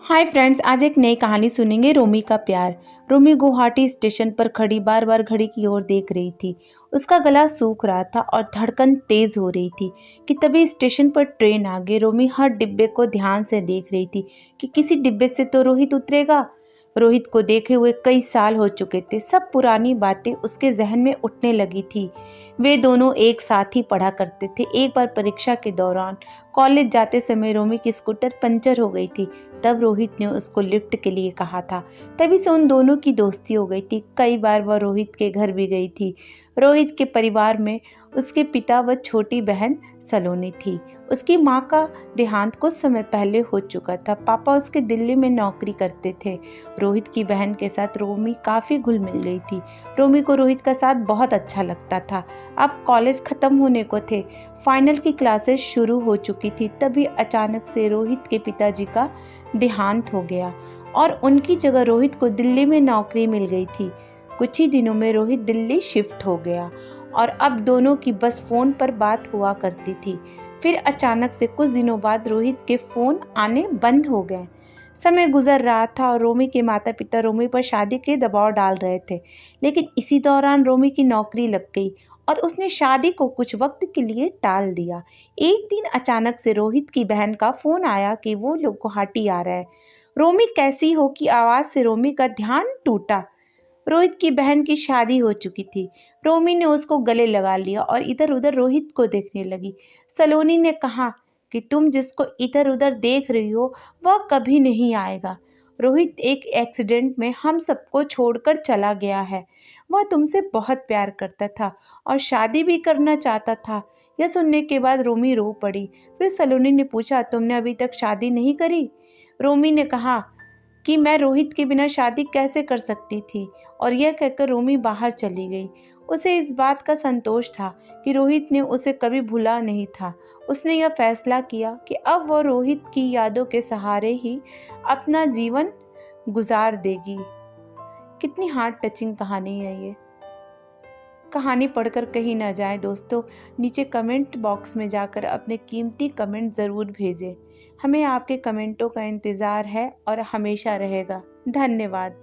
Hi friends, आज एक नई कहानी सुनेंगे। रोमी का प्यार। रोमी गुवाहाटी स्टेशन पर खड़ी बार बार घड़ी की ओर देख रही थी। उसका गला सूख रहा था और धड़कन तेज हो रही थी कि तभी स्टेशन पर ट्रेन आ गई। रोमी हर डिब्बे को ध्यान से देख रही थी कि किसी डिब्बे से तो रोहित उतरेगा। रोहित को देखे हुए कई साल हो चुके थे। सब पुरानी बातें उसके जहन में उठने लगी थी। वे दोनों एक साथ ही पढ़ा करते थे। एक बार परीक्षा के दौरान कॉलेज जाते समय रोमी की स्कूटर पंचर हो गई थी। तब रोहित ने उसको लिफ्ट के लिए कहा था। तभी से उन दोनों की दोस्ती हो गई थी। कई बार वह रोहित के घर भी गई थी। रोहित के परिवार में उसके पिता व छोटी बहन सलोनी थी। उसकी माँ का देहांत कुछ समय पहले हो चुका था। पापा उसके दिल्ली में नौकरी करते थे। रोहित की बहन के साथ रोमी काफ़ी घुल मिल गई थी। रोमी को रोहित का साथ बहुत अच्छा लगता था। अब कॉलेज ख़त्म होने को थे। फाइनल की क्लासेस शुरू हो चुकी थी। तभी अचानक से रोहित के पिताजी का देहांत हो गया और उनकी जगह रोहित को दिल्ली में नौकरी मिल गई थी। कुछ ही दिनों में रोहित दिल्ली शिफ्ट हो गया और अब दोनों की बस फ़ोन पर बात हुआ करती थी। फिर अचानक से कुछ दिनों बाद रोहित के फ़ोन आने बंद हो गए। समय गुजर रहा था और रोमी के माता पिता रोमी पर शादी के दबाव डाल रहे थे। लेकिन इसी दौरान रोमी की नौकरी लग गई और उसने शादी को कुछ वक्त के लिए टाल दिया। एक दिन अचानक से रोहित की बहन का फ़ोन आया कि वो लोग गुवाहाटी आ रहे हैं। रोमी कैसी हो की आवाज़ से रोमी का ध्यान टूटा। रोहित की बहन की शादी हो चुकी थी। रोमी ने उसको गले लगा लिया और इधर उधर रोहित को देखने लगी। सलोनी ने कहा कि तुम जिसको इधर उधर देख रही हो वह कभी नहीं आएगा। रोहित एक एक्सीडेंट में हम सबको छोड़कर चला गया है। वह तुमसे बहुत प्यार करता था और शादी भी करना चाहता था। यह सुनने के बाद रोमी रो पड़ी। फिर सलोनी ने पूछा, तुमने अभी तक शादी नहीं करी? रोमी ने कहा कि मैं रोहित के बिना शादी कैसे कर सकती थी, और यह कहकर रोमी बाहर चली गई। उसे इस बात का संतोष था कि रोहित ने उसे कभी भूला नहीं था। उसने यह फैसला किया कि अब वह रोहित की यादों के सहारे ही अपना जीवन गुजार देगी। कितनी हार्ट टचिंग कहानी है ये। कहानी पढ़कर कहीं ना जाए दोस्तों। नीचे कमेंट बॉक्स में जाकर अपने कीमती कमेंट ज़रूर भेजें। हमें आपके कमेंटों का इंतज़ार है और हमेशा रहेगा। धन्यवाद।